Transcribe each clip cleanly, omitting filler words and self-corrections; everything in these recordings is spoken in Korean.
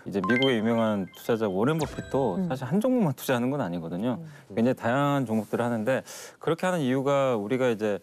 이제 미국의 유명한 투자자 워렌 버핏도 사실 한 종목만 투자하는 건 아니거든요. 굉장히 다양한 종목들을 하는데 그렇게 하는 이유가 우리가 이제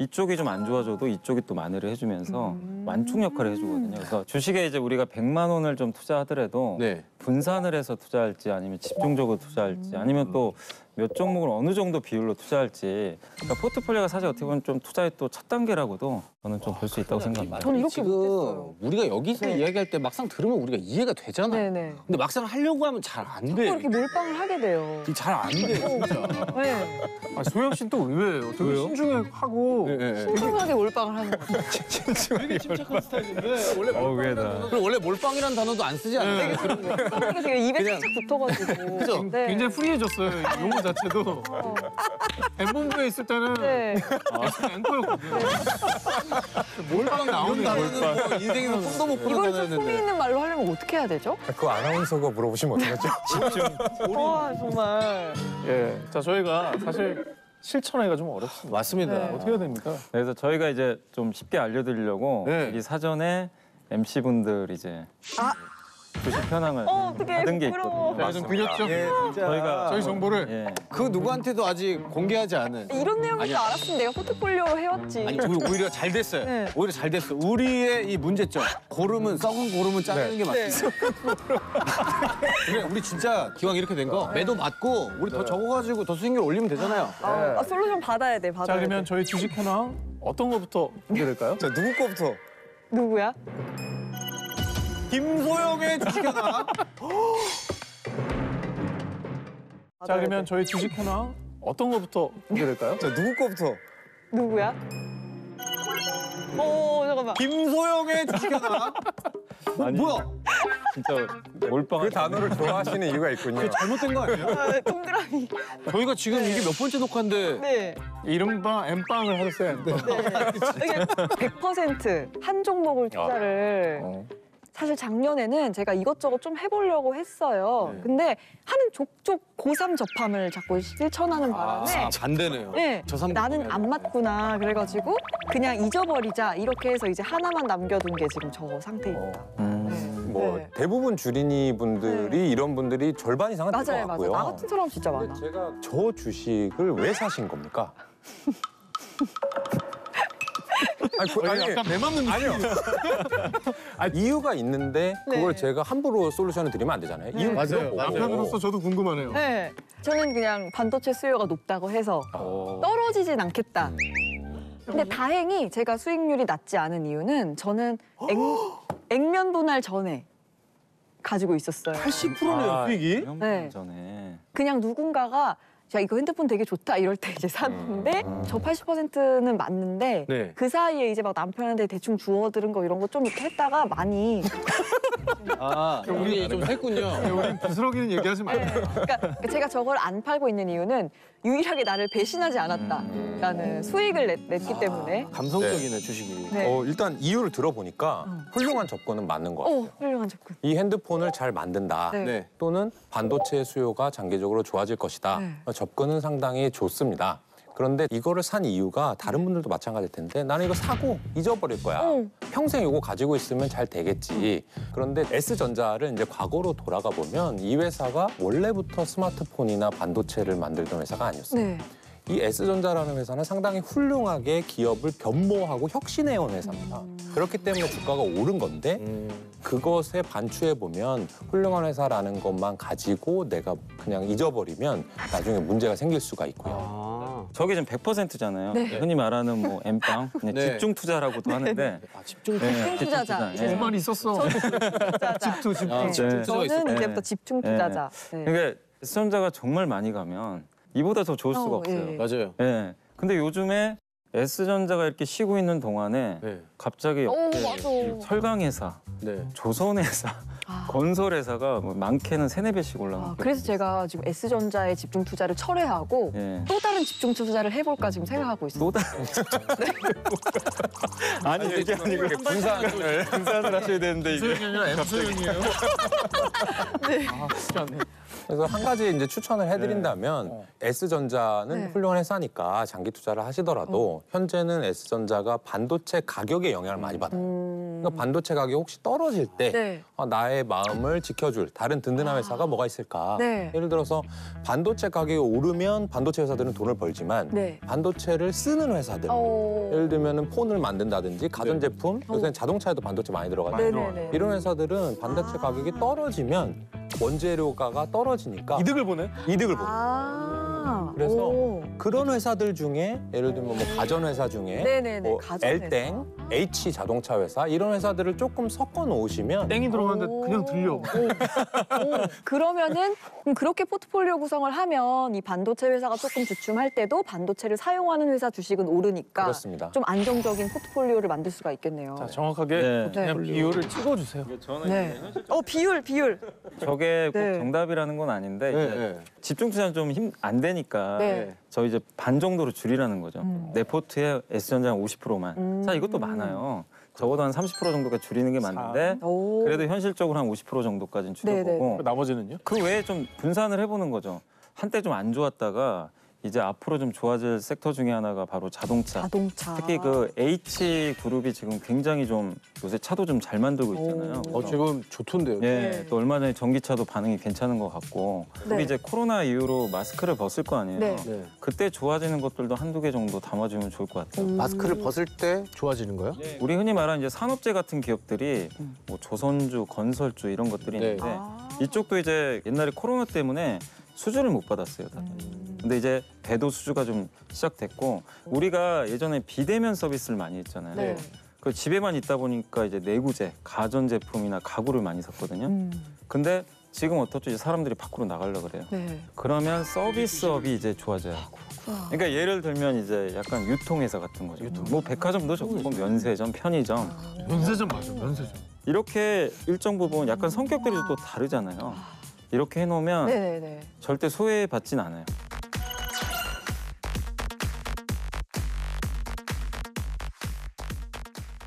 이쪽이 좀 안 좋아져도 이쪽이 또 만회를 해주면서 완충 역할을 해주거든요. 그래서 주식에 이제 우리가 100만 원을 좀 투자하더라도 네. 분산을 해서 투자할지 아니면 집중적으로 투자할지 아니면 또 몇 종목을 어느 정도 비율로 투자할지 그러니까 포트폴리오가 사실 어떻게 보면 좀 투자의 또 첫 단계라고도 저는 좀 볼 수 있다고 생각합니다. 저는 이렇게 지금 못했어요. 우리가 여기서 네. 이야기할 때 막상 들으면 우리가 이해가 되잖아. 네네. 근데 막상 하려고 하면 잘 안 자꾸 돼. 이렇게 몰빵을 하게 돼요. 잘 안 돼, 진짜. 네. 아, 소영 씨는 또 의외예요. 되게 신중하고 신중하게 몰빵을 하는 거죠. 되게 침착한 스타일인데 원래 의외다. 그리고 원래 몰빵이라는 단어도 안 쓰지 않아요? 이게 되게 입에 착착 붙어가지고. 그죠? 네. 굉장히 프리해졌어요. 용어 자체도. 엠본부에 있을 때는 네. 앵커였거든요. 몰빵 나오네, 단어는 뭐 인생에서 꿈도 못 꾸는 이걸 좀 품위 단어였는데. 있는 말로 하려면 어떻게 해야 되죠? 그 아나운서가 물어보시면 어떡하죠? 와 정말. 예. 자, 저희가 사실 실천하기가 좀 어렵습니다. 맞습니다. 네. 어떻게 해야 됩니까? 그래서 저희가 이제 좀 쉽게 알려드리려고 네. 이 사전에 MC분들 이제 주식 현황을 어떡해, 받은 게 부끄러워. 있거든요. 네, 좀 드렸죠? 예, 진짜. 저희가 저희 정보를. 예. 그 누구한테도 아직 공개하지 않은. 이런 내용일 줄 아니야. 알았으면 내가 포트폴리오로 해왔지. 아니 오히려 잘 됐어요. 네. 오히려 잘 됐어. 우리의 이 문제점. 고름은 썩은 고름은 자르는 게 맞겠어. 그래 우리 진짜 기왕 이렇게 된 거 매도 맞고 우리 더 적어가지고 더 수익률 올리면 되잖아요. 솔루션 받아야 돼, 받아야 자, 돼. 그러면 저희 주식 현황 어떤 거부터 공개될까요? 자, 누구 거부터? 누구야? 김소영의 주식 현황. 자, 그러면 저희 주식 현황 어떤 거부터 공개될까요? 자, 누구 거부터? 누구야? 잠깐만. 김소영의 주식 현황. 아니, 뭐야? 진짜 몰빵 그 단어를 좋아하시는 이유가 있군요. 잘못된 거 아니에요? 동그라미. 저희가 지금 이게 몇 번째 녹화인데 네. 이른바 엠빵을 하셨어야 하는데. 이게 100%한 종목을 투자를 사실 작년에는 제가 이것저것 좀 해보려고 했어요. 근데 하는 족족 고3 접함을 자꾸 실천하는 바람에 반대네요. 네, 저 삼- 나는 안 맞구나 그래가지고 그냥 잊어버리자 이렇게 해서 이제 하나만 남겨둔 게 지금 저 상태입니다. 뭐 네. 대부분 주린이 분들이 이런 분들이 절반 이상은 될 것 맞아요, 같고요. 맞아요. 나 같은 사람 진짜 많아. 제가 저 주식을 왜 사신 겁니까? 아니, 약간 매 맞는 아니요. 이유가 있는데 그걸 네. 제가 함부로 솔루션을 드리면 안 되잖아요. 이유 맞아요. 남편으로서 저도 궁금하네요. 네, 저는 그냥 반도체 수요가 높다고 해서 떨어지진 않겠다. 근데 다행히 제가 수익률이 낮지 않은 이유는 저는 액면 분할 전에 가지고 있었어요. 80%네요 수익이. 네. 전에 그냥 누군가가 야 이거 핸드폰 되게 좋다 이럴 때 이제 샀는데 저 80%는 맞는데 네. 그 사이에 이제 막 남편한테 대충 주워들은 거 이런 거 좀 이렇게 했다가 많이 아 우리 좀 했군요. 우린 부스러기는 얘기하지 말고. 그러니까 제가 저걸 안 팔고 있는 이유는 유일하게 나를 배신하지 않았다라는 수익을 냈기 때문에 감성적이네 주식이. 네. 일단 이유를 들어보니까 훌륭한 접근은 맞는 것 같아요. 훌륭한 접근. 이 핸드폰을 잘 만든다. 네. 네. 또는 반도체 수요가 장기적으로 좋아질 것이다. 네. 접근은 상당히 좋습니다. 그런데 이거를 산 이유가 다른 분들도 마찬가지일 텐데 나는 이거 사고 잊어버릴 거야. 평생 이거 가지고 있으면 잘 되겠지. 그런데 S전자를 이제 과거로 돌아가 보면 이 회사가 원래부터 스마트폰이나 반도체를 만들던 회사가 아니었어요. 네. 이 S전자라는 회사는 상당히 훌륭하게 기업을 변모하고 혁신해온 회사입니다. 그렇기 때문에 주가가 오른 건데 그것에 반추해보면 훌륭한 회사라는 것만 가지고 내가 그냥 잊어버리면 나중에 문제가 생길 수가 있고요. 저게 지금 100%잖아요. 네. 흔히 말하는 뭐 엠빵, 그냥 네. 집중 투자라고도 하는데 집중. 네, 집중 투자자. 예. 그 말이 있었어. 투자자. 집투. 네. 네. 저는 네. 이제부터 집중 투자자. 네. 그러니까 S전자가 정말 많이 가면 이보다 더 좋을 수가 없어요. 예. 맞아요. 예. 근데 요즘에 S전자가 이렇게 쉬고 있는 동안에 네. 갑자기 옆에 맞아. 설강회사, 네. 조선회사, 건설회사가 뭐 많게는 3~4배씩 올라가고. 그래서 제가 지금 S전자의 집중 투자를 철회하고 예. 또 다른 집중 투자를 해볼까 지금 생각하고 있어요. 또 다른 아니 이게 아니고 분산을 하셔야 되는데 이게 소영이 아니라 엠소영이에요. 쉽지 않네. 그래서 한 가지 이제 추천을 해드린다면 S전자는 네. 훌륭한 회사니까 장기 투자를 하시더라도 현재는 S전자가 반도체 가격에 영향을 많이 받아요. 그러니까 반도체 가격이 혹시 떨어질 때 네. 나의 마음을 지켜줄 다른 든든한 회사가 뭐가 있을까? 네. 예를 들어서 반도체 가격이 오르면 반도체 회사들은 돈을 벌지만 네. 반도체를 쓰는 회사들 예를 들면 폰을 만든다든지 가전제품 요새 자동차에도 반도체 많이 들어가잖아요. 네네네. 이런 회사들은 반도체 가격이 떨어지면 원재료가가 떨어지니까 이득을 보네. 이득을 보는 그래서 오. 그런 회사들 중에 예를 들면 뭐 가전회사 중에 네네네, 뭐 가전회사. L땡, H 자동차 회사 이런 회사들을 조금 섞어 놓으시면 땡이 들어가는데 그냥 들려. 오, 그러면은 그렇게 포트폴리오 구성을 하면 이 반도체 회사가 조금 주춤할 때도 반도체를 사용하는 회사 주식은 오르니까 그렇습니다. 좀 안정적인 포트폴리오를 만들 수가 있겠네요. 자, 정확하게 네. 그냥 비율을 찍어주세요. 저는 네. 비율. 저게 꼭 네. 정답이라는 건 아닌데 네, 이제 네. 집중 투자는 좀 안 되니까 네. 저 이제 반 정도로 줄이라는 거죠. 내 포트에 S전자 50%만. 사실 이것도 많아요. 적어도 한 30% 정도가 줄이는 게 맞는데 오. 그래도 현실적으로 한 50% 정도까지는 줄여보고 나머지는요? 그 외에 좀 분산을 해보는 거죠. 한때 좀 안 좋았다가 이제 앞으로 좀 좋아질 섹터 중에 하나가 바로 자동차. 특히 그 H 그룹이 지금 굉장히 좀 요새 차도 좀 잘 만들고 있잖아요. 지금 좋던데요. 예, 네. 또 얼마 전에 전기차도 반응이 괜찮은 것 같고 네. 우리 이제 코로나 이후로 마스크를 벗을 거 아니에요. 네. 네. 그때 좋아지는 것들도 한두 개 정도 담아주면 좋을 것 같아요. 마스크를 벗을 때 좋아지는 거예요? 우리 흔히 말하는 이제 산업재 같은 기업들이 뭐 조선주, 건설주 이런 것들이 네. 있는데 이쪽도 이제 옛날에 코로나 때문에 수주를 못 받았어요. 다들. 근데 이제 배도 수주가 좀 시작됐고 우리가 예전에 비대면 서비스를 많이 했잖아요. 네. 그 집에만 있다 보니까 이제 내구재, 가전제품이나 가구를 많이 샀거든요. 근데 지금 어떻죠? 이제 사람들이 밖으로 나가려고 그래요. 네. 그러면 서비스업이 이제 좋아져요. 그러니까 예를 들면 이제 약간 유통회사 같은 거죠. 뭐 백화점도 좋고 면세점, 편의점 면세점 맞아, 면세점. 이렇게 일정 부분 약간 성격들이 또 다르잖아요. 이렇게 해놓으면 네네네. 절대 소외받진 않아요.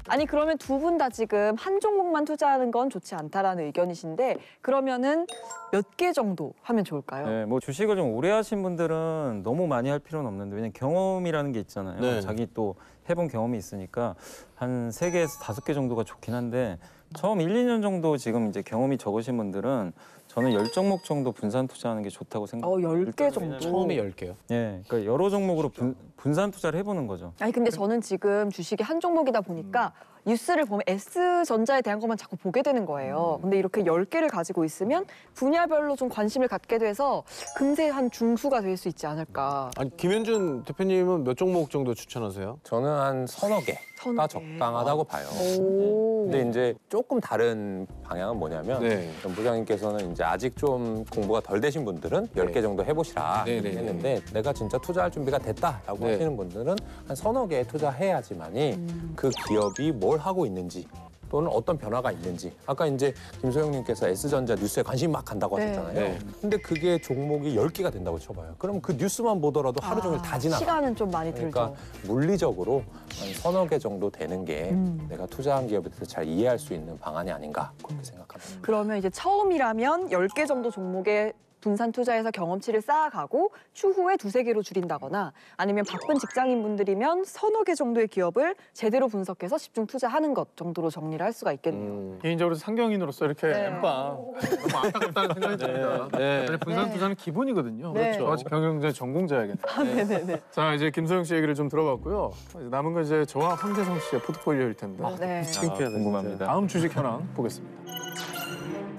아니 그러면 두 분 다 지금 한 종목만 투자하는 건 좋지 않다라는 의견이신데 그러면은 몇 개 정도 하면 좋을까요? 네, 뭐 주식을 좀 오래 하신 분들은 너무 많이 할 필요는 없는데 왜냐면 경험이라는 게 있잖아요. 네. 자기 또 해본 경험이 있으니까 한 3개에서 5개 정도가 좋긴 한데 처음 1, 2년 정도 지금 이제 경험이 적으신 분들은 저는 10종목 정도 분산 투자하는 게 좋다고 생각해요. 10개 정도. 처음에 10개요. 예, 그러니까 여러 종목으로 분산 투자를 해보는 거죠. 아니 근데 저는 지금 주식이 한 종목이다 보니까 뉴스를 보면 S전자에 대한 것만 자꾸 보게 되는 거예요. 근데 이렇게 10개를 가지고 있으면 분야별로 좀 관심을 갖게 돼서 금세 한 중수가 될 수 있지 않을까. 아니 김현준 대표님은 몇 종목 정도 추천하세요? 저는 한 서너 서너 개가 개. 적당하다고 봐요. 오. 근데 이제 조금 다른 방향은 뭐냐면 네. 부장님께서는 이제 아직 좀 공부가 덜 되신 분들은 10개 정도 해보시라 네, 네, 네. 했는데 내가 진짜 투자할 준비가 됐다라고 네. 하시는 분들은 한 서너 개 투자해야지만이 그 기업이 뭘 하고 있는지 또는 어떤 변화가 있는지 아까 이제 김소영님께서 S전자 뉴스에 관심이 막 간다고 네. 하셨잖아요. 네. 근데 그게 종목이 10개가 된다고 쳐봐요. 그럼 그 뉴스만 보더라도 하루 종일 다 지나가. 시간은 좀 많이 그러니까 들죠. 물리적으로 한 서너 개 정도 되는 게 내가 투자한 기업에 대해서 잘 이해할 수 있는 방안이 아닌가 그렇게 생각합니다. 그러면 이제 처음이라면 10개 정도 종목에 분산 투자해서 경험치를 쌓아가고 추후에 2~3개로 줄인다거나 아니면 바쁜 직장인분들이면 서너 개 정도의 기업을 제대로 분석해서 집중 투자하는 것 정도로 정리를 할 수가 있겠네요. 개인적으로 상경인으로서 이렇게 네. 엠빵 너무 안타깝다는 생각이 듭니다. 네. 사실 분산 네. 투자는 기본이거든요. 네. 그렇죠. 아직 경영자 전공자야겠네. 네네네. 자 이제 김소영 씨 얘기를 좀 들어봤고요. 이제 남은 건 이제 저와 황재성 씨의 포트폴리오일 텐데 네. 창피하다, 궁금합니다. 진짜. 다음 주식 현황 보겠습니다.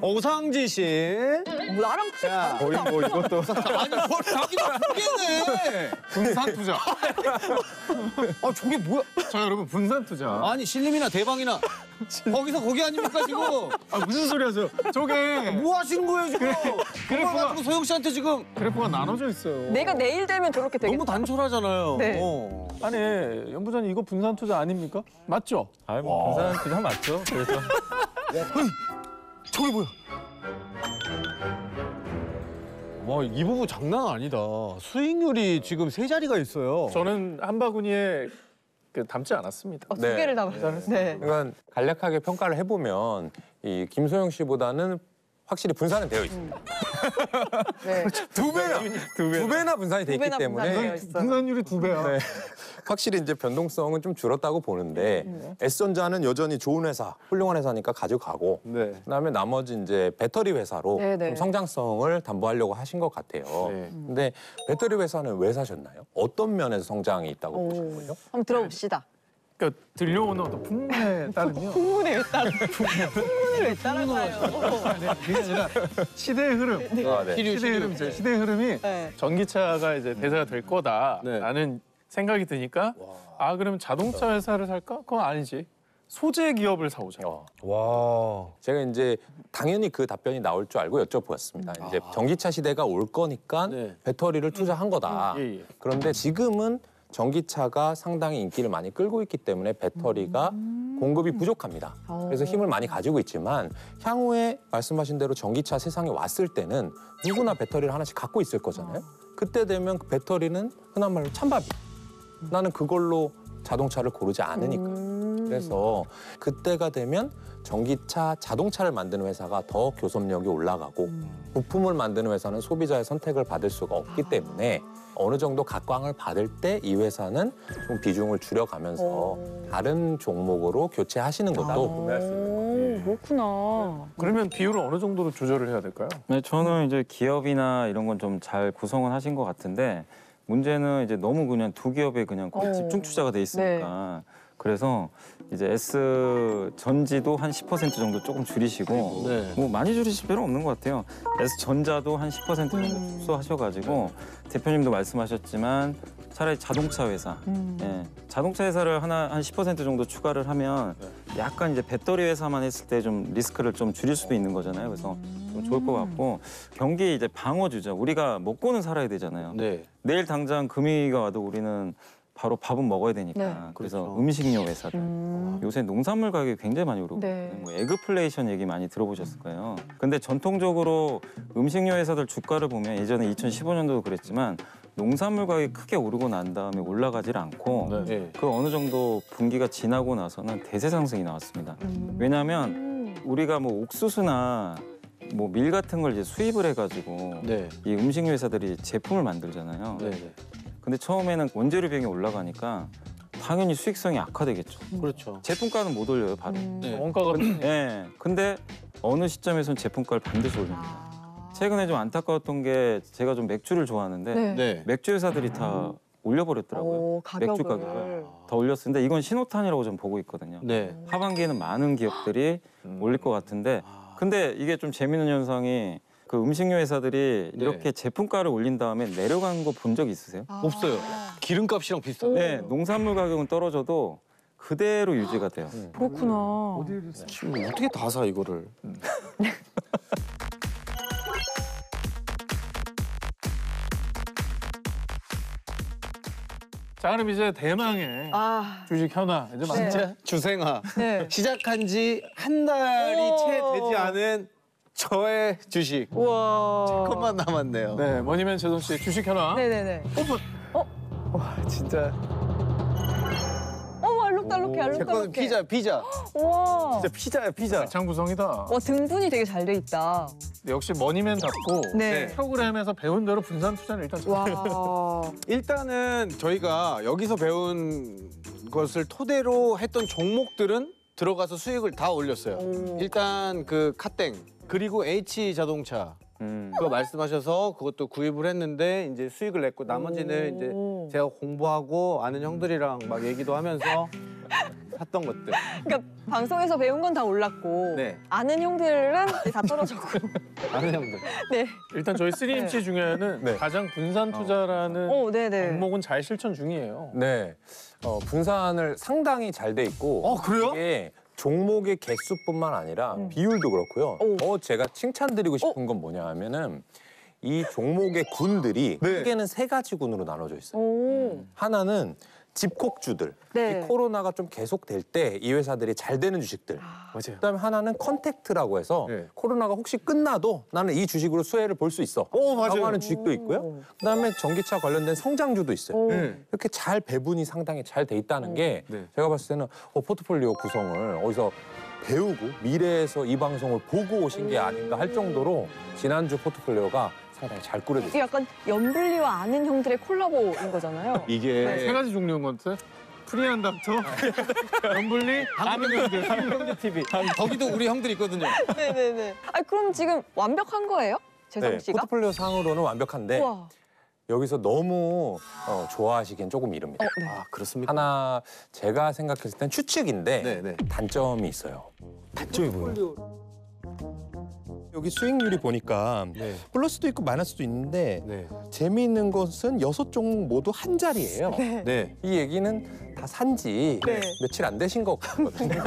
오상지 씨. 나랑 자, 거의 뭐 이것도 아니 뭘 자기가 포기네. 분산 투자. 아 저게 뭐야? 자 여러분 분산 투자. 아니 신림이나 대방이나 거기서 거기 아닙니까 지금? 아 무슨 소리 하세요? 저게 뭐 하시는 거예요 지금? 그걸 그래프가- 가지고 소영 씨한테 지금 그래프가 나눠져 있어요. 내가 내일 되면 저렇게 되겠다. 너무 단촐하잖아요. 네. 아니 연부장님 이거 분산 투자 아닙니까? 맞죠? 아이 뭐 분산 투자 맞죠. 그래서 저게 뭐야? 와, 이 부분 장난 아니다. 수익률이 지금 3자리가 있어요. 저는 한 바구니에 담지 않았습니다. 두 네. 개를 담았어요. 네. 그러니까 간략하게 평가를 해보면 이 김소영 씨보다는 확실히 분산은 되어 있습니다. 네. 두 배나 분산이 돼 두 있기 배나 분산되어 때문에 있어요. 분산율이 2배야. 네. 확실히 이제 변동성은 좀 줄었다고 보는데 S전자는 여전히 좋은 회사, 훌륭한 회사니까 가져가고 네. 그다음에 나머지 이제 배터리 회사로 네네. 좀 성장성을 담보하려고 하신 것 같아요. 네. 근데 배터리 회사는 왜 사셨나요? 어떤 면에서 성장이 있다고 보신 거예요? 한번 들어봅시다. 그러니까 들려오는 어떤 풍문에 따르면 풍문이 왜 따라? 풍문을 왜 따라가요? 그게 아니라 시대의 흐름. 아, 네. 시대의 흐름이죠. 시대의 흐름이 네. 전기차가 이제 대세가 될 거다라는 생각이 드니까 아 그러면 자동차 회사를 살까? 그건 아니지. 소재 기업을 사오자. 제가 이제 당연히 그 답변이 나올 줄 알고 여쭤보았습니다. 이제 전기차 시대가 올 거니까 네. 배터리를 투자한 거다. 예, 예. 그런데 지금은 전기차가 상당히 인기를 많이 끌고 있기 때문에 배터리가 공급이 부족합니다. 그래서 힘을 많이 가지고 있지만 향후에 말씀하신 대로 전기차 세상에 왔을 때는 누구나 배터리를 하나씩 갖고 있을 거잖아요. 그때 되면 그 배터리는 흔한 말로 찬밥이. 나는 그걸로 자동차를 고르지 않으니까. 그래서 그때가 되면 전기차, 자동차를 만드는 회사가 더 교섭력이 올라가고 부품을 만드는 회사는 소비자의 선택을 받을 수가 없기 때문에 어느 정도 각광을 받을 때 이 회사는 좀 비중을 줄여가면서 다른 종목으로 교체하시는 것도 구매할 수 있는 거예요. 그렇구나. 그러면 비율을 어느 정도로 조절을 해야 될까요? 네, 저는 이제 기업이나 이런 건 좀 잘 구성은 하신 것 같은데 문제는 이제 너무 그냥 두 기업에 그냥 거의 집중 투자가 돼 있으니까 그래서 이제 S 전지도 한 10% 정도 조금 줄이시고 네. 뭐 많이 줄이실 필요는 없는 것 같아요. S 전자도 한 10% 정도 축소하셔가지고 대표님도 말씀하셨지만 차라리 자동차 회사, 예, 자동차 회사를 하나 한 10% 정도 추가를 하면 약간 이제 배터리 회사만 했을 때 좀 리스크를 좀 줄일 수도 있는 거잖아요. 그래서 좀 좋을 것 같고 경기 이제 방어주죠. 우리가 먹고는 살아야 되잖아요. 네. 내일 당장 금이가 와도 우리는 바로 밥은 먹어야 되니까. 네. 그래서 그렇죠. 음식료 회사들. 요새 농산물 가격이 굉장히 많이 오르고 네. 있거든요. 뭐 에그플레이션 얘기 많이 들어보셨을 거예요. 근데 전통적으로 음식료 회사들 주가를 보면 예전에 2015년도도 그랬지만 농산물 가격이 크게 오르고 난 다음에 올라가질 않고 네. 그 어느 정도 분기가 지나고 나서는 대세 상승이 나왔습니다. 왜냐하면 우리가 뭐 옥수수나 뭐 밀 같은 걸 이제 수입을 해가지고 네. 이 음식료 회사들이 제품을 만들잖아요. 네. 네. 근데 처음에는 원재료 비용이 올라가니까 당연히 수익성이 악화되겠죠. 그렇죠. 제품가는 못 올려요, 바로. 네. 원가가 예. 근데 어느 시점에서는 제품가를 반드시 올립니다. 최근에 좀 안타까웠던 게 제가 좀 맥주를 좋아하는데 네. 네. 맥주 회사들이 다 올려버렸더라고요. 오, 가격을. 맥주 가격을 더 올렸는데 이건 신호탄이라고 좀 보고 있거든요. 네. 하반기에는 많은 기업들이 올릴 것 같은데 근데 이게 좀 재밌는 현상이 그 음식료 회사들이 네. 이렇게 제품가를 올린 다음에 내려간 거 본 적 있으세요? 없어요. 기름값이랑 비슷하네. 네, 농산물 가격은 떨어져도 그대로 유지가 돼요. 그렇구나. 지금 어떻게 다 사 이거를? 자 그럼 이제 대망의 아, 주식 현황 이제 네. 진짜 주생아. 네. 시작한 지 한 달이 오. 채 되지 않은 저의 주식. 우와. 조금만 남았네요. 네 머니맨 제동 씨 주식 현황 네네네. 와 진짜. 어머, 알록달록해, 제 거는 알록달록해. 피자. 우와. 진짜 피자야 피자. 장구성이다. 와, 등분이 되게 잘 돼 있다. 역시 머니맨답고 네. 프로그램에서 배운 대로 분산 투자는 일단 잘 와. 일단은 저희가 여기서 배운 것을 토대로 했던 종목들은 들어가서 수익을 다 올렸어요. 오. 일단 그 카땡 그리고 H 자동차 그거 말씀하셔서 그것도 구입을 했는데 이제 수익을 냈고 나머지는 오. 이제 제가 공부하고 아는 형들이랑 막 얘기도 하면서 샀던 것들. 그러니까 방송에서 배운 건 다 올랐고 네. 아는 형들은 이제 다 떨어졌고. 아는 형들. 네. 일단 저희 3MC 중에는 네. 가장 분산 투자라는 네네. 종목은 잘 실천 중이에요. 네, 분산을 상당히 잘 돼 있고 그래요? 이게 종목의 개수뿐만 아니라 비율도 그렇고요. 오. 더 제가 칭찬드리고 싶은 건 뭐냐 하면은 이 종목의 군들이 크게는 세 가지 군으로 나눠져 있어요. 오. 하나는 집콕주들. 네. 이 코로나가 좀 계속될 때 이 회사들이 잘 되는 주식들. 맞아요. 그다음에 하나는 컨택트라고 해서 네. 코로나가 혹시 끝나도 나는 이 주식으로 수혜를 볼 수 있어. 라고 하는 주식도 있고요. 그다음에 전기차 관련된 성장주도 있어요. 오. 네. 이렇게 잘 배분이 상당히 잘 돼 있다는 게 네. 제가 봤을 때는 포트폴리오 구성을 어디서 배우고 미래에서 이 방송을 보고 오신 게 아닌가 할 정도로 지난주 포트폴리오가 상당히 잘 꾸려져 이게 있어요. 약간 연블리와 아는 형들의 콜라보인 거잖아요. 이게 세 가지 종류인 것 같아. 프리한 닥터, 연블리, 아는 형들. 형제 TV. 거기도 우리 형들 있거든요. 네네네. 아 그럼 지금 완벽한 거예요? 재성 네, 씨가? 포트폴리오 상으로는 완벽한데 우와. 여기서 너무 좋아하시기엔 조금 이릅니다. 네. 아 그렇습니까? 하나 제가 생각했을 땐 추측인데 네네. 단점이 있어요. 단점이 뭐예요? 여기 수익률이 보니까 네. 플러스도 있고 마이너스도 있는데 네. 재미있는 것은 6종목 모두 한 자리예요. 네. 이 얘기는 다 산지 네. 며칠 안 되신 것 같거든요.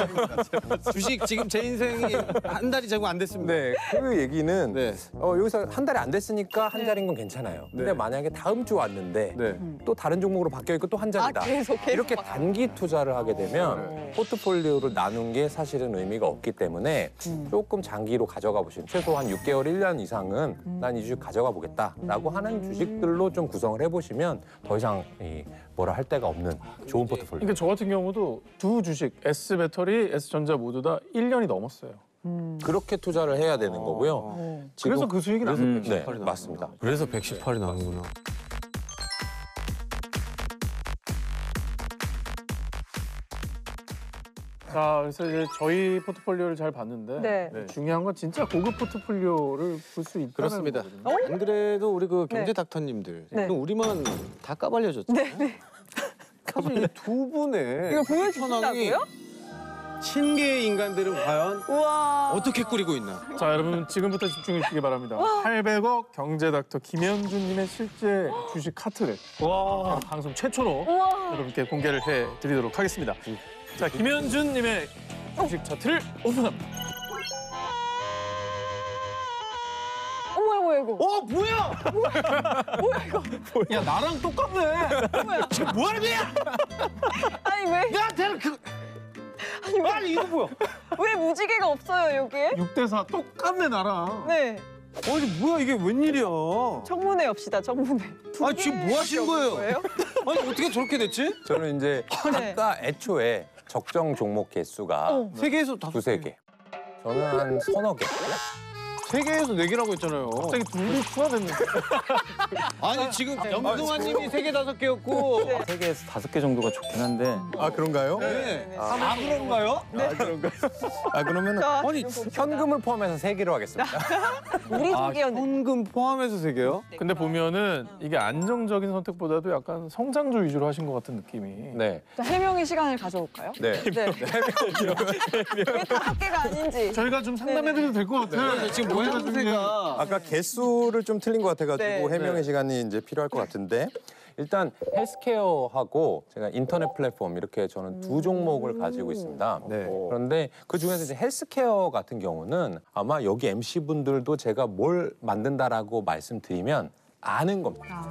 주식 지금 제 인생이 한 달이 제고 안 됐습니다. 네, 그 얘기는 네. 여기서 한 달이 안 됐으니까 한 네. 자리인 건 괜찮아요. 근데 네. 만약에 다음 주 왔는데 네. 또 다른 종목으로 바뀌어 있고 또 한 자리다. 계속 이렇게 바뀌어요. 단기 투자를 하게 되면 포트폴리오를 나눈 게 사실은 의미가 없기 때문에 조금 장기로 가져가 보시면 최소 한 6개월, 1년 이상은 난 이 주식 가져가 보겠다라고 하는 주식들로 좀 구성을 해보시면 더 이상 뭐라 할 데가 없는 좋은 포트폴리오. 그러니까 저 같은 경우도 두 주식, S배터리, S전자 모두 다 1년이 넘었어요. 그렇게 투자를 해야 되는 거고요. 그래서 그 수익이 나는 거죠. 네, 맞습니다. 그래서 118이 나는구나. 자, 그래서 이제 저희 포트폴리오를 잘 봤는데 네. 중요한 건 진짜 고급 포트폴리오를 볼 수 있다는 그렇습니다. 거거든요. 안 그래도 우리 그 경제 네. 닥터님들 네. 그럼 우리만 다 까발려졌죠. 사실 이 두 분의 이거 현황이 보여주신다고요? 신계의 인간들은 과연 우와. 어떻게 꾸리고 있나? 자, 여러분 지금부터 집중해 주시기 바랍니다. 800억 경제 닥터 김현준님의 실제 주식 카트를 방송 최초로 우와. 여러분께 공개를 해 드리도록 하겠습니다. 자, 김현준님의 주식 차트를 오픈합니다. 뭐야 이거? 뭐야? 이거? 야 나랑 똑같네. 뭐야? 지금 뭐 하는 거야? 아니 왜? 야 내가 그 아니 이거 뭐야? 왜 무지개가 없어요 여기에? 6대4 똑같네 나랑. 네. 아니 뭐야 이게 웬일이야? 청문회 엽시다 청문회. 아니 지금 뭐 하신 거예요? 거예요? 아니 어떻게 저렇게 됐지? 저는 이제 네. 아까 애초에 적정 종목 개수가 세계에서 다섯 두세 개. 저는 한 서너 개. 세계에서 네 개라고 했잖아요. 갑자기 둘이 추가됐는데. 아니 지금 염동환님이 세 개 다섯 개였고. 세 개에서 5개 정도가 좋긴 한데 아 그런가요? 네. 아 그런가요? 아 그러면 자, 아니, 지금 봅시다. 현금을 포함해서 세 개로 하겠습니다. 우리 아, 소개였는데. 현금 포함해서 세 개요? 근데 보면은 이게 안정적인 선택보다도 약간 성장주 위주로 하신 것 같은 느낌이. 네. 자, 해명의 시간을 가져올까요? 네. 네. 왜 5개가 아닌지. 저희가 좀 상담해드려도 될 것 같아요. 지금 모양새가 아까 개수를 좀 틀린 것 같아가지고 네. 해명의 시간이 이제 필요할 것 같은데 일단 헬스케어하고 제가 인터넷 플랫폼 이렇게 저는 두 종목을 가지고 있습니다. 네. 그런데 그 중에서 이제 헬스케어 같은 경우는 아마 여기 MC 분들도 제가 뭘 만든다라고 말씀드리면 아는 겁니다.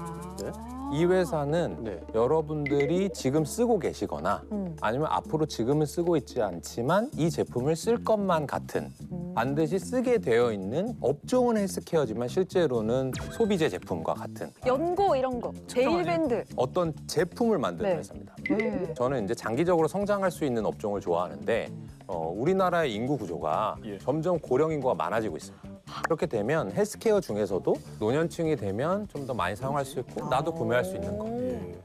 이 회사는 네. 여러분들이 지금 쓰고 계시거나 아니면 앞으로 지금은 쓰고 있지 않지만 이 제품을 쓸 것만 같은 반드시 쓰게 되어 있는 업종은 헬스케어지만 실제로는 소비재 제품과 같은 연고 이런 거. 데일밴드. 어떤 제품을 만드는 네. 회사입니다. 네. 저는 이제 장기적으로 성장할 수 있는 업종을 좋아하는데 우리나라의 인구 구조가 점점 고령 인구가 많아지고 있습니다. 그렇게 되면 헬스케어 중에서도 노년층이 되면 좀 더 많이 사용할 수 있고 나도 구매할 수 있는 거.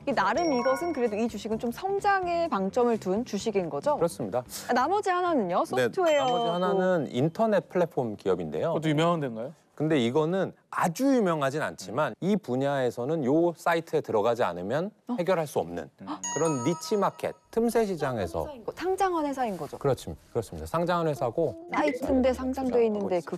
이 나름 이것은 그래도 이 주식은 좀 성장에 방점을 둔 주식인 거죠? 그렇습니다. 나머지 하나는요? 소프트웨어. 나머지 하나는 인터넷 플랫폼 기업인데요. 그것도 유명한 데인가요? 근데 이거는 아주 유명하진 않지만 이 분야에서는 요 사이트에 들어가지 않으면 해결할 수 없는 그런 니치 마켓, 틈새 시장에서 상장한 회사인 거죠? 그렇습니다. 상장한 회사고 사이트인데 상장돼 있는데 그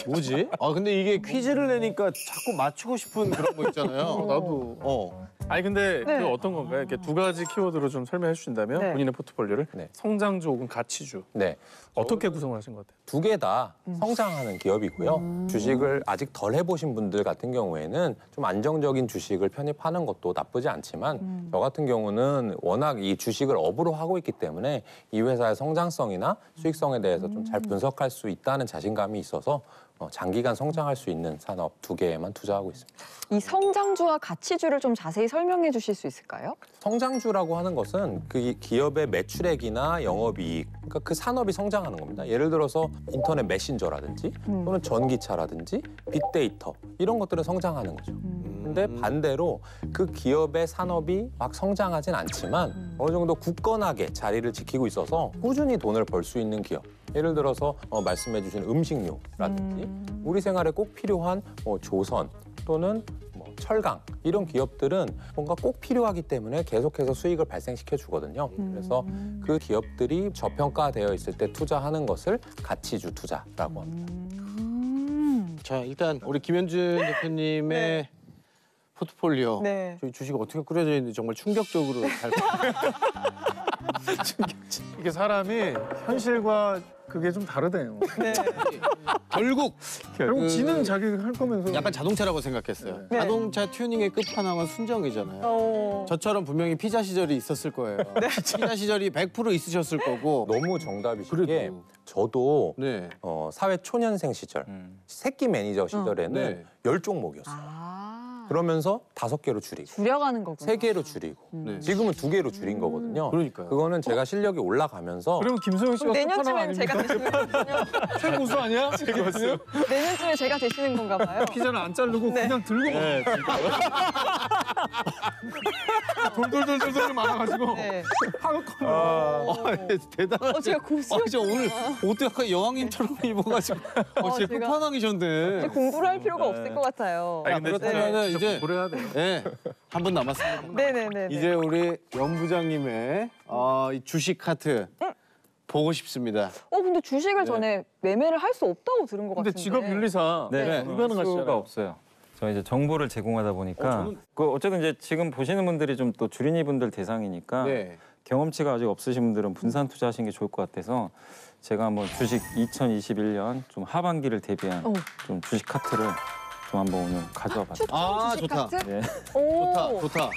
뭐지? 아 근데 이게 퀴즈를 내니까 자꾸 맞추고 싶은 그런 거 있잖아요. 나도. 아니 근데 네. 그 어떤 건가요? 이렇게 두 가지 키워드로 좀 설명해 주신다면 네. 본인의 포트폴리오를 네. 성장주 혹은 가치주 네. 어떻게 구성을 하신 것 같아요? 두 개 다 성장하는 기업이고요. 주식을 아직 덜 해보신 분들 같은 경우에는 좀 안정적인 주식을 편입하는 것도 나쁘지 않지만 저 같은 경우는 워낙 이 주식을 업으로 하고 있기 때문에 이 회사의 성장성이나 수익성에 대해서 좀 잘 분석할 수 있다는 자신감이 있어서 장기간 성장할 수 있는 산업 2개에만 투자하고 있습니다. 이 성장주와 가치주를 좀 자세히 설명해 주실 수 있을까요? 성장주라고 하는 것은 그 기업의 매출액이나 영업이익, 그러니까 그 산업이 성장하는 겁니다. 예를 들어서 인터넷 메신저라든지 또는 전기차라든지 빅데이터 이런 것들은 성장하는 거죠. 근데 반대로 그 기업의 산업이 막 성장하진 않지만 어느 정도 굳건하게 자리를 지키고 있어서 꾸준히 돈을 벌 수 있는 기업. 예를 들어서 말씀해 주신 음식료라든지 우리 생활에 꼭 필요한 조선 또는 철강 이런 기업들은 뭔가 꼭 필요하기 때문에 계속해서 수익을 발생시켜 주거든요. 그래서 그 기업들이 저평가되어 있을 때 투자하는 것을 가치주 투자라고 합니다. 자, 일단 우리 김현준 대표님의 포트폴리오. 네. 저희 주식 어떻게 꾸려져 있는지 정말 충격적으로 잘 이게 사람이 현실과 그게 좀 다르대요. 네. 결국 결국 지는 자기가 할 거면서 약간 자동차라고 생각했어요. 네. 자동차 튜닝의 끝판왕은 순정이잖아요. 저처럼 분명히 피자 시절이 있었을 거예요. 피자 시절이 100% 있으셨을 거고. 너무 정답이신 그래도. 게 저도 네. 사회 초년생 시절 새끼 매니저 시절에는 네. 10종목이었어요. 아. 그러면서 5개로 줄이고 줄여가는 거구나. 3개로 줄이고 네. 지금은 2개로 줄인 거거든요. 그러니까요. 그거는 제가 실력이 올라가면서 그럼 김소영 씨가 그럼 끝판왕 내년쯤엔 제가 아닙니까? 되시는 거군요. 최고수 아니야? 최고수. 내년쯤에 제가 되시는 건가 봐요. 피자는 안 자르고 네. 그냥 들고 돌돌돌돌 많아가지고 네. 대단하죠. 제가 고수였구나. 진짜 오늘 옷도 약간 여왕님처럼 입어가지고 진짜 제가- 끝판왕이셨네. 이제 공부를 할 필요가 없을 것 같아요. 아니, 근데 그렇다면은 이제 그래야 돼요. 네, 한 분 남았습니다. 네네네. 이제 우리 연 부장님의 이 주식 카트 보고 싶습니다. 근데 주식을 전에 매매를 할 수 없다고 들은 것 근데 같은데. 직업 윤리사 네. 불가능하시잖아요. 수가 없어요. 저 이제 정보를 제공하다 보니까 어쨌든 이제 지금 보시는 분들이 좀 또 주린이 분들 대상이니까 네. 경험치가 아직 없으신 분들은 분산 투자하시는 게 좋을 것 같아서 제가 한번 주식 2021년 좀 하반기를 대비한 좀 주식 카트를 좀 한번 오늘 가져와 봤어요. 아, 주식 좋다. 카트? 네. 오. 좋다.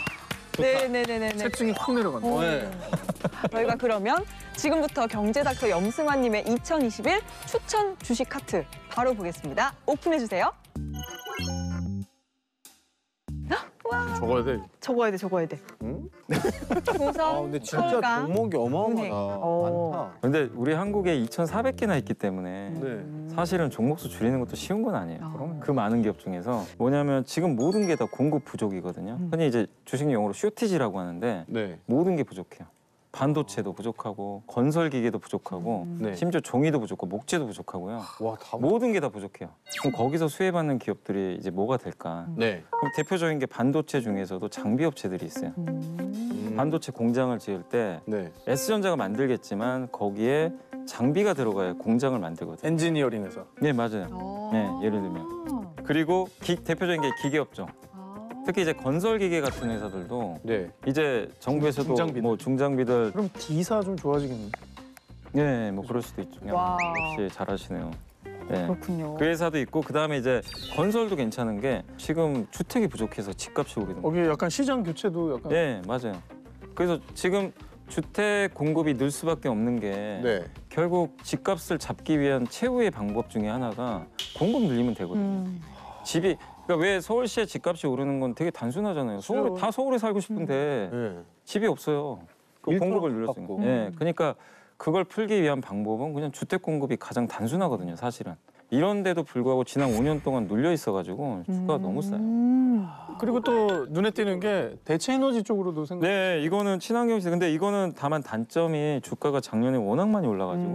네네네네네. 체증이 확 내려간다. 네. 저희가 그러면 지금부터 경제닥터 염승환님의 2021 추천 주식 카트 바로 보겠습니다. 오픈해 주세요. 적어야 돼. 적어야 돼. 조선, 근데 진짜 철강, 종목이 은행. 어마어마하다. 근데 우리 한국에 2,400개나 있기 때문에 네. 사실은 종목수 줄이는 것도 쉬운 건 아니에요. 그 많은 기업 중에서 뭐냐면 지금 모든 게 다 공급 부족이거든요. 흔히 이제 주식 용어로 쇼티지라고 하는데 네. 모든 게 부족해요. 반도체도 부족하고 건설 기계도 부족하고 네. 심지어 종이도 부족하고 목재도 부족하고요. 와, 다 모든 게 다 부족해요. 그럼 거기서 수혜받는 기업들이 이제 뭐가 될까? 네. 그럼 대표적인 게 반도체 중에서도 장비 업체들이 있어요. 반도체 공장을 지을 때 네. S전자가 만들겠지만 거기에 장비가 들어가야 공장을 만들거든요. 엔지니어링 회사. 네, 맞아요. 네, 예를 들면. 그리고 대표적인 게 기계업종. 특히 이제 건설 기계 같은 회사들도 네. 이제 정부에서도 중장비들. 뭐 중장비들 그럼 D사 좀 좋아지겠네. 네, 뭐 그럴 수도 있죠. 와. 역시 잘하시네요. 네. 그렇군요. 그 회사도 있고 그다음에 이제 건설도 괜찮은 게 지금 주택이 부족해서 집값이 오르는 거예요. 거기 약간 시장 교체도 약간 네, 맞아요. 그래서 지금 주택 공급이 늘 수밖에 없는 게 네. 결국 집값을 잡기 위한 최후의 방법 중에 하나가 공급 늘리면 되거든요. 집이 그러니까 왜 서울시의 집값이 오르는 건 되게 단순하잖아요. 다 서울에 살고 싶은데 네. 집이 없어요. 그 공급을 늘렸으니까. 예, 그러니까 그걸 풀기 위한 방법은 그냥 주택 공급이 가장 단순하거든요, 사실은. 이런데도 불구하고 지난 5년 동안 눌려 있어가지고 주가가 너무 싸요. 그리고 또 눈에 띄는 게 대체 에너지 쪽으로도 생각. 네, 이거는 친환경시. 근데 이거는 다만 단점이 주가가 작년에 워낙 많이 올라가지고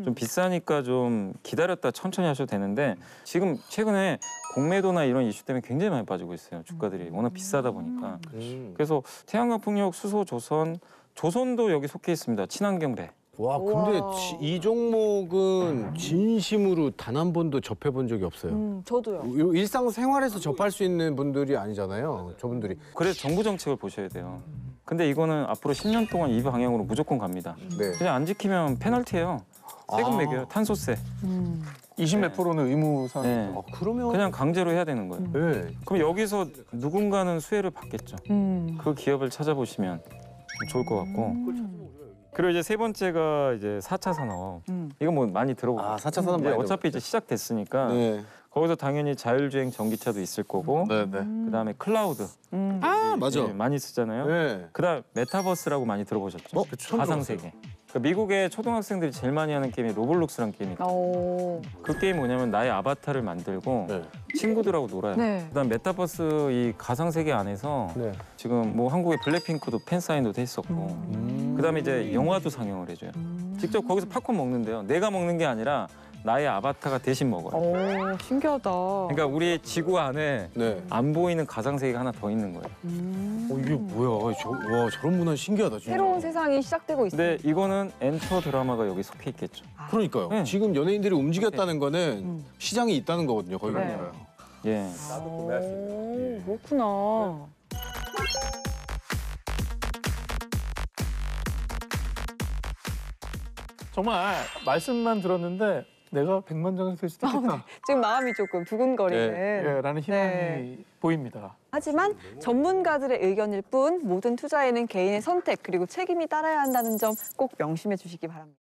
좀 비싸니까 좀 기다렸다 천천히 하셔도 되는데 지금 최근에 공매도나 이런 이슈 때문에 굉장히 많이 빠지고 있어요. 주가들이 워낙 비싸다 보니까. 그래서 태양광 풍력, 수소, 조선도 여기 속해 있습니다. 친환경배. 와, 근데 이 종목은 진심으로 단 한 번도 접해본 적이 없어요. 저도요. 일상생활에서 접할 수 있는 분들이 아니잖아요. 저분들이. 그래서 정부 정책을 보셔야 돼요. 근데 이거는 앞으로 10년 동안 이 방향으로 무조건 갑니다. 네. 그냥 안 지키면 페널티예요. 세금 매겨요. 탄소세. 20몇 프로는 의무상. 네. 그러면 그냥 강제로 해야 되는 거예요. 네. 그럼 여기서 누군가는 수혜를 받겠죠. 그 기업을 찾아보시면 좋을 것 같고. 그리고 이제 세 번째가 이제 4차 산업. 이거 뭐 많이 들어보죠. 4차 산업 이제 많이 어차피 이제 시작됐으니까 네. 거기서 당연히 자율주행 전기차도 있을 거고 네네. 그다음에 클라우드 맞아. 예, 많이 쓰잖아요. 네. 그다음 메타버스라고 많이 들어보셨죠? 처음 가상 들어봤어요. 세계. 그러니까 미국의 초등학생들이 제일 많이 하는 게임이 로블록스라는 게임이 있거든요. 오. 그 게임 뭐냐면 나의 아바타를 만들고 네. 친구들하고 놀아요. 네. 그다음 메타버스 이 가상 세계 안에서 네. 지금 뭐 한국의 블랙핑크도 팬 사인도 했었고 그다음에 이제 영화도 상영을 해줘요. 직접 거기서 팝콘 먹는데요. 내가 먹는 게 아니라 나의 아바타가 대신 먹어요. 오, 신기하다. 그러니까 우리 지구 안에 네. 안 보이는 가상 세계가 하나 더 있는 거예요. 이게 뭐야? 와, 저런 문화 신기하다, 진짜. 새로운 세상이 시작되고 있어요. 근데 이거는 엔터 드라마가 여기 속해 있겠죠. 그러니까요. 네. 지금 연예인들이 움직였다는 거는 시장이 있다는 거거든요, 거기. 네. 예. 오, 그렇구나. 정말 말씀만 들었는데 내가 백만장을 쓸 수도 있겠다. 지금 마음이 조금 두근거리는. 예, 라는 희망이 네. 보입니다. 하지만 전문가들의 의견일 뿐 모든 투자에는 개인의 선택 그리고 책임이 따라야 한다는 점 꼭 명심해 주시기 바랍니다.